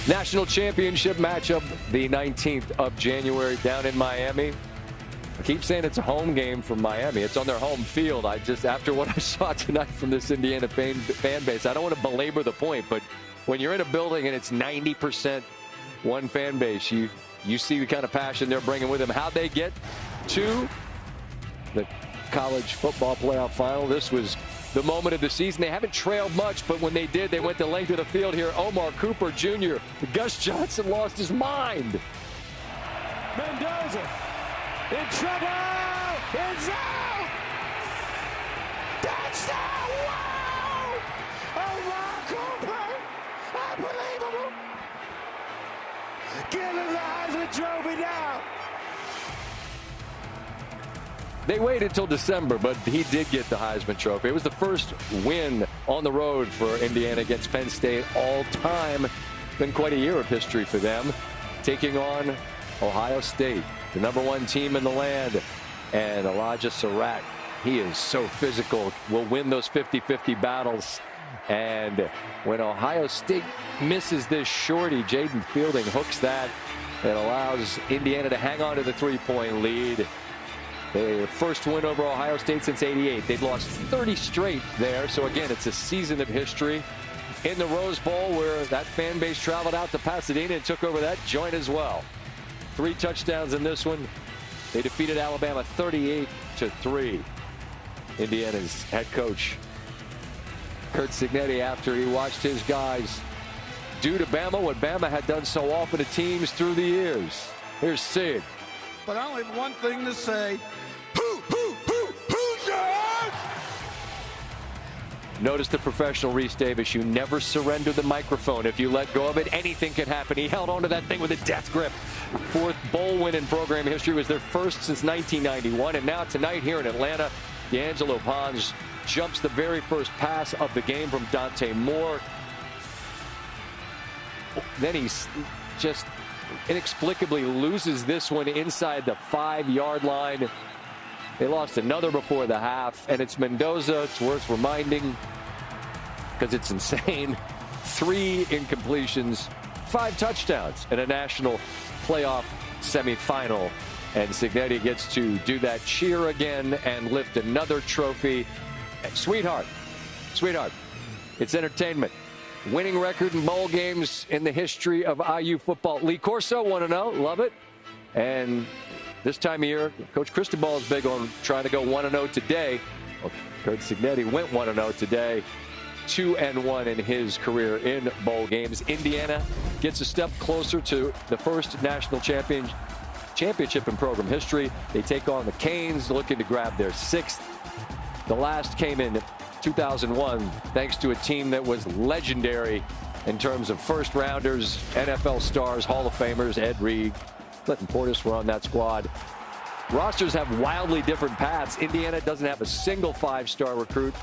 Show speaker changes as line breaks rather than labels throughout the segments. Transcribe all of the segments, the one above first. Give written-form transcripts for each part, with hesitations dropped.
National championship matchup, the 19th of January down in Miami. I keep saying it's a home game for Miami. It's on their home field. After what I saw tonight from this Indiana fan base, I don't want to belabor the point, but when you're in a building and it's 90% one fan base, you see the kind of passion they're bringing with them. How'd they get to the college football playoff final? This was the moment of the season. They haven't trailed much, but when they did, they went the length of the field here. Omar Cooper Jr., Gus Johnson lost his mind.
Mandoza in trouble. It's out. Touchdown. Wow. Omar Cooper. Unbelievable. Get the Heisman Trophy now.
They waited till December, but he did get the Heisman Trophy. It was the first win on the road for Indiana against Penn State all time. Been quite a year of history for them, taking on Ohio State, the #1 team in the land. And Elijah Surratt, he is so physical, will win those 50-50 battles. And when Ohio State misses this shorty, Jaden Fielding hooks that and allows Indiana to hang on to the 3-point lead. Their first win over Ohio State since '88. They've lost 30 straight there. So again, it's a season of history in the Rose Bowl, where that fan base traveled out to Pasadena and took over that joint as well. 3 touchdowns in this one. They defeated Alabama 38-3. Indiana's head coach Curt Cignetti, after he watched his guys do to Bama what Bama had done so often to teams through the years. Here's Sid.
But I only have one thing to say. Hoosiers!
Notice the professional Reese Davis. You never surrender the microphone. If you let go of it, anything can happen. He held onto that thing with a death grip. 4th bowl win in program history. Was their first since 1991. And now tonight here in Atlanta, D'Angelo Pons jumps the very first pass of the game from Dante Moore. Then he's just inexplicably loses this one inside the 5-yard line. They lost another before the half, and it's Mandoza. It's worth reminding because it's insane. 3 incompletions, 5 touchdowns in a national playoff semifinal. And Cignetti gets to do that cheer again and lift another trophy. Sweetheart, it's entertainment. Winning record in bowl games in the history of IU football. Lee Corso, 1-0, love it. And this time of year, Coach Cristobal is big on trying to go 1-0 today. Well, Curt Cignetti went 1-0 today. 2-1 in his career in bowl games. Indiana gets a step closer to the first national championship in program history. They take on the Canes, looking to grab their 6th. The last came in 2001, thanks to a team that was legendary in terms of first-rounders, NFL stars, Hall of Famers. Ed Reed, Clinton Portis were on that squad. Rosters have wildly different paths. Indiana doesn't have a single 5-star recruit,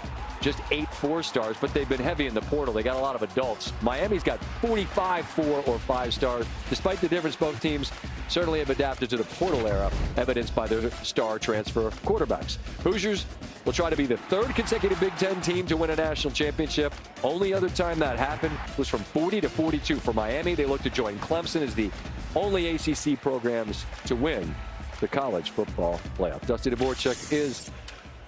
just 8 4-stars, but they've been heavy in the portal. They got a lot of adults. Miami's got 45 4 or 5-stars. Despite the difference, both teams certainly have adapted to the portal era, evidenced by their star transfer quarterbacks. Hoosiers will try to be the 3rd consecutive Big Ten team to win a national championship. Only other time that happened was from 40 to 42 for Miami. They look to join Clemson as the only ACC programs to win the college football playoff. Dusty Dvorak is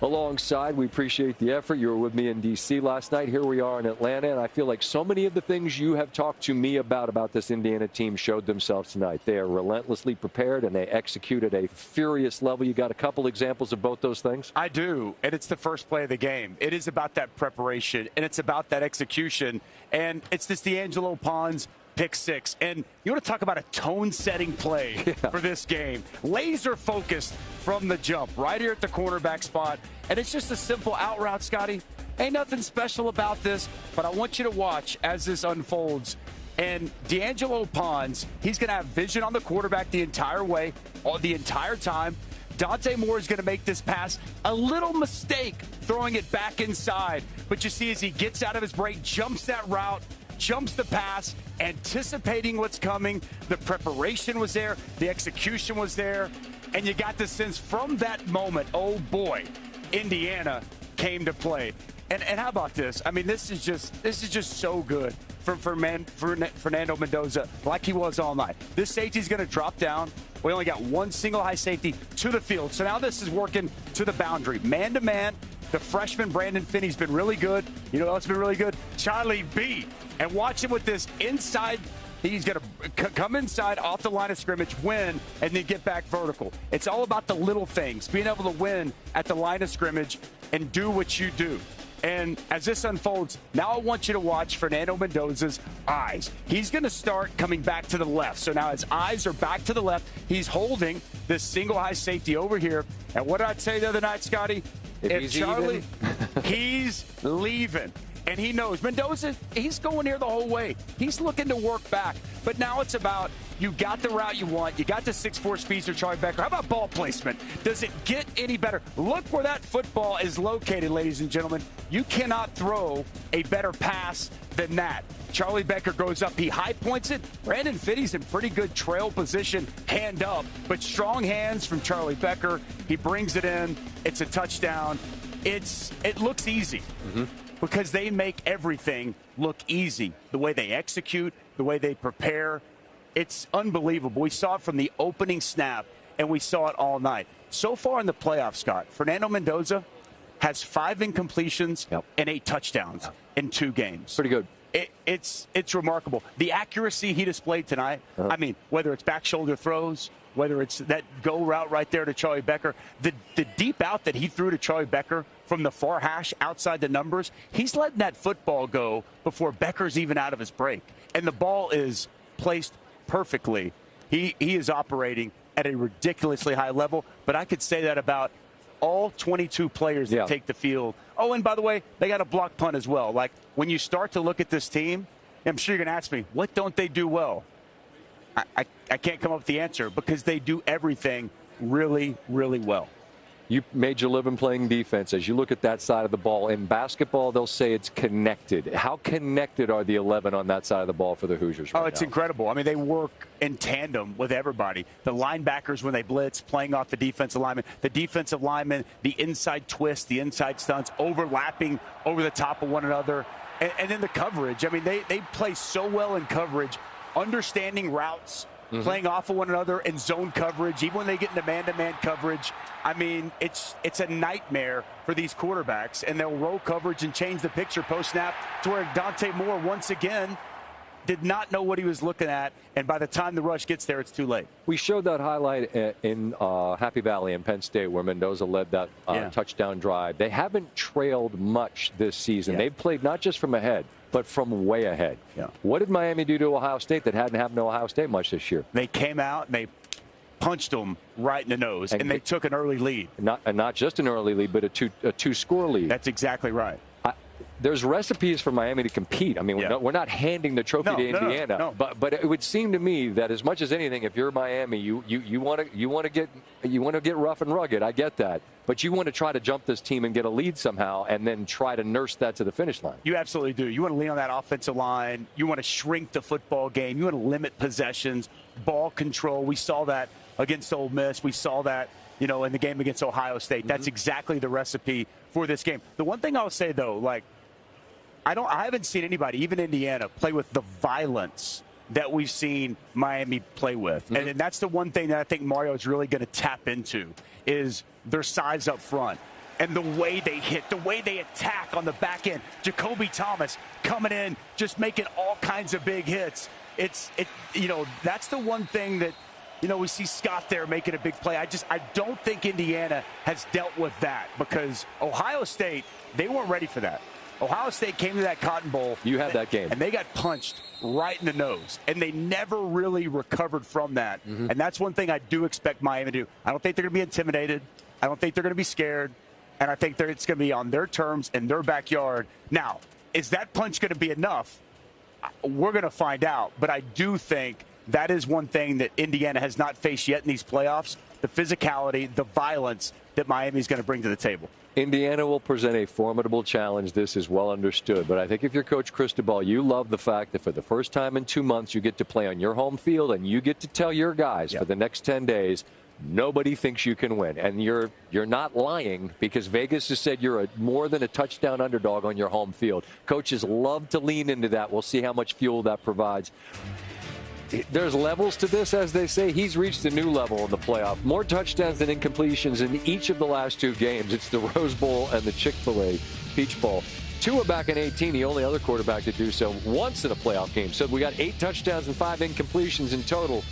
alongside. We appreciate the effort. You were with me in D.C. last night. Here we are in Atlanta, and I feel like so many of the things you have talked to me about this Indiana team showed themselves tonight. They are relentlessly prepared, and they execute at a furious level. You got a couple examples of both those things?
I do, and it's the first play of the game. It is about that preparation, and it's about that execution, and it's this D'Angelo Pons pick 6. And you want to talk about a tone-setting play for this game. Laser focused from the jump, right here at the cornerback spot. And it's just a simple out route, Scotty. Ain't nothing special about this, but I want you to watch as this unfolds. And D'Angelo Pons, he's going to have vision on the quarterback the entire way, the entire time. Dante Moore is going to make this pass. A little mistake throwing it back inside. But you see as he gets out of his break, jumps that route, jumps the pass, anticipating what's coming. The preparation was there. The execution was there. And you got the sense from that moment, oh boy, Indiana came to play. And how about this? I mean, this is just so good. from Fernando Mandoza like he was all night. This safety's going to drop down. We only got one single high safety to the field. So now this is working to the boundary. Man-to-man, the freshman Brandon Finney's been really good. You know what's been really good? Charlie B. And watch him with this inside. He's going to come inside off the line of scrimmage, win, and then get back vertical. It's all about the little things, being able to win at the line of scrimmage and do what you do. And as this unfolds, now I want you to watch Fernando Mendoza's eyes. He's going to start coming back to the left. So now his eyes are back to the left. He's holding this single high safety over here. And what did I say the other night, Scotty? If Charlie, he's leaving. And he knows Mendoza, he's going here the whole way. He's looking to work back. But now it's about you got the route you want. You got the 6'4" speedster, Charlie Becker. How about ball placement? Does it get any better? Look where that football is located, ladies and gentlemen. You cannot throw a better pass than that. Charlie Becker goes up. He high points it. Brandon Finney's in pretty good trail position, hand up. But strong hands from Charlie Becker. He brings it in. It's a touchdown. It looks easy. Because they make everything look easy. The way they execute, the way they prepare, it's unbelievable. We saw it from the opening snap, and we saw it all night. So far in the playoffs, Scott, Fernando Mendoza has 5 incompletions and 8 touchdowns in 2 games.
Pretty good.
It's remarkable. The accuracy he displayed tonight, I mean, whether it's back shoulder throws, whether it's that go route right there to Charlie Becker, the deep out that he threw to Charlie Becker from the far hash outside the numbers, he's letting that football go before Becker's even out of his break. And the ball is placed perfectly. He is operating at a ridiculously high level, but I could say that about all 22 players that take the field. Oh, and by the way, they got a block punt as well. Like, when you start to look at this team, I'm sure you're going to ask me, what don't they do well? I can't come up with the answer because they do everything really, really well.
You made your living playing defense. As you look at that side of the ball, in basketball, they'll say it's connected. How connected are the 11 on that side of the ball for the Hoosiers right
now? It's incredible. I mean, they work in tandem with everybody. The linebackers, when they blitz, playing off the defensive lineman. The defensive lineman, the inside twist, the inside stunts, overlapping over the top of one another. And then the coverage. I mean, they play so well in coverage, understanding routes, playing off of one another in zone coverage, even when they get into man-to-man coverage. I mean, it's a nightmare for these quarterbacks, and they'll roll coverage and change the picture post-snap to where Dante Moore, once again, did not know what he was looking at, and by the time the rush gets there, it's too late.
We showed that highlight in Happy Valley in Penn State where Mendoza led that touchdown drive. They haven't trailed much this season. They've played not just from ahead, but from way ahead. What did Miami do to Ohio State that hadn't happened to Ohio State much this year?
They came out and they punched them right in the nose, and they took an early lead.
Not just an early lead, but a two-score lead.
That's exactly right.
There's recipes for Miami to compete. I mean, we're not handing the trophy to Indiana,
no.
But it would seem to me that as much as anything, if you're Miami, you want to get rough and rugged. I get that, but you want to try to jump this team and get a lead somehow, and then try to nurse that to the finish line.
You absolutely do. You want to lean on that offensive line. You want to shrink the football game. You want to limit possessions, ball control. We saw that against Ole Miss. We saw that, in the game against Ohio State. That's exactly the recipe for this game. The one thing I'll say though, I haven't seen anybody, even Indiana, play with the violence that we've seen Miami play with. And that's the one thing that I think Mario is really going to tap into is their size up front and the way they hit, the way they attack on the back end. Jacoby Thomas coming in, just making all kinds of big hits. That's the one thing that, we see Scott there making a big play. I don't think Indiana has dealt with that because Ohio State, they weren't ready for that. Ohio State came to that Cotton Bowl.
You had that game.
And they got punched right in the nose. And they never really recovered from that. And that's one thing I do expect Miami to do. I don't think they're going to be intimidated. I don't think they're going to be scared. And I think it's going to be on their terms in their backyard. Now, is that punch going to be enough? We're going to find out. But I do think that is one thing that Indiana has not faced yet in these playoffs, the physicality, the violence that Miami is going to bring to the table.
Indiana will present a formidable challenge. This is well understood. But I think if you're Coach Cristobal, you love the fact that for the first time in 2 months, you get to play on your home field and you get to tell your guys for the next 10 days, nobody thinks you can win. And you're not lying, because Vegas has said you're more than a touchdown underdog on your home field. Coaches love to lean into that. We'll see how much fuel that provides. There's levels to this, as they say. He's reached a new level in the playoff. More touchdowns than incompletions in each of the last 2 games. It's the Rose Bowl and the Chick-fil-A Peach Bowl. Tua back in 18, the only other quarterback to do so once in a playoff game. So we got 8 touchdowns and 5 incompletions in total.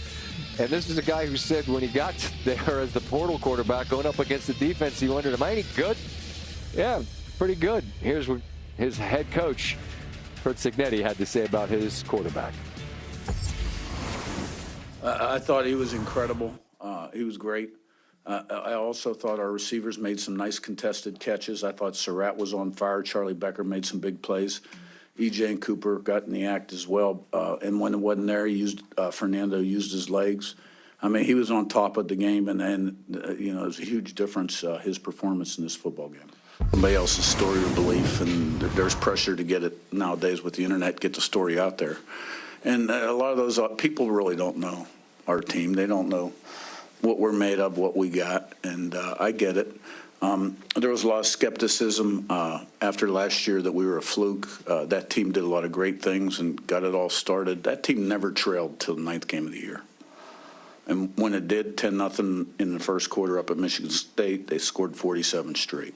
And this is a guy who said when he got there as the portal quarterback going up against the defense, he wondered, am I any good? Yeah, pretty good. Here's what his head coach, Curt Cignetti, had to say about his quarterback.
I thought he was incredible. He was great. I also thought our receivers made some nice contested catches. I thought Surratt was on fire. Charlie Becker made some big plays. E.J. and Cooper got in the act as well. And when it wasn't there, Fernando used his legs. I mean, he was on top of the game, and it was a huge difference, his performance in this football game. Somebody else's story or belief, and there's pressure to get it nowadays with the internet, get the story out there. And a lot of those people really don't know our team. They don't know what we're made of, what we got, and I get it. There was a lot of skepticism after last year that we were a fluke. That team did a lot of great things and got it all started. That team never trailed till the 9th game of the year. And when it did, 10-0 in the first quarter up at Michigan State, they scored 47 straight.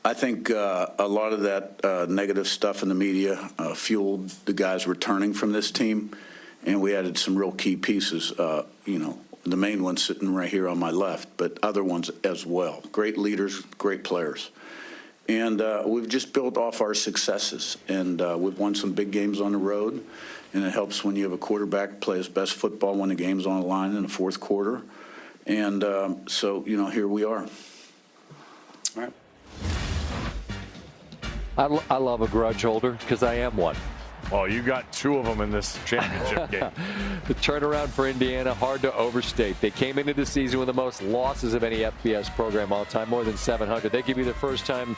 I think a lot of that negative stuff in the media fueled the guys returning from this team, and we added some real key pieces. The main one sitting right here on my left, but other ones as well. Great leaders, great players. And we've just built off our successes, and we've won some big games on the road, and it helps when you have a quarterback play his best football when the game's on the line in the fourth quarter. And so, here we are. All right.
I love a grudge holder because I am one.
Well, you got 2 of them in this championship game.
The turnaround for Indiana, hard to overstate. They came into the season with the most losses of any FBS program all time, more than 700. They could be the first team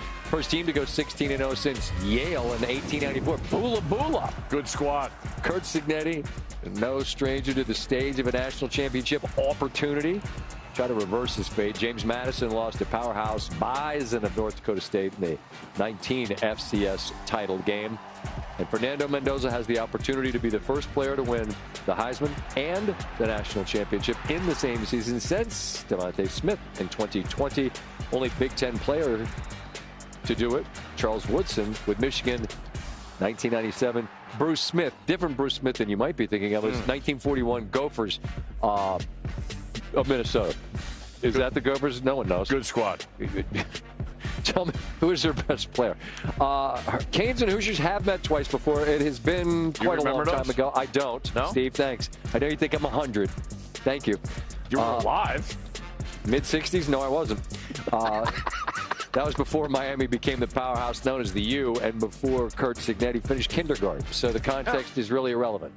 to go 16-0 since Yale in 1894. Bula Bula.
Good squad.
Curt Cignetti, no stranger to the stage of a national championship opportunity. Try to reverse his fate. James Madison lost to powerhouse Bison of North Dakota State in the 19 FCS title game. And Fernando Mendoza has the opportunity to be the first player to win the Heisman and the national championship in the same season since Devontae Smith in 2020. Only Big Ten player to do it, Charles Woodson with Michigan, 1997. Bruce Smith, different Bruce Smith than you might be thinking of, is 1941 Gophers of Minnesota. Is that the Gophers? No one knows.
Good squad.
Tell me, who is their best player? Canes and Hoosiers have met twice before. It has been quite a long time ago. I don't.
No?
Steve, thanks. I know you think I'm 100. Thank you.
You were alive?
Mid-60s? No, I wasn't. That was before Miami became the powerhouse known as the U and before Curt Cignetti finished kindergarten. So the context is really irrelevant.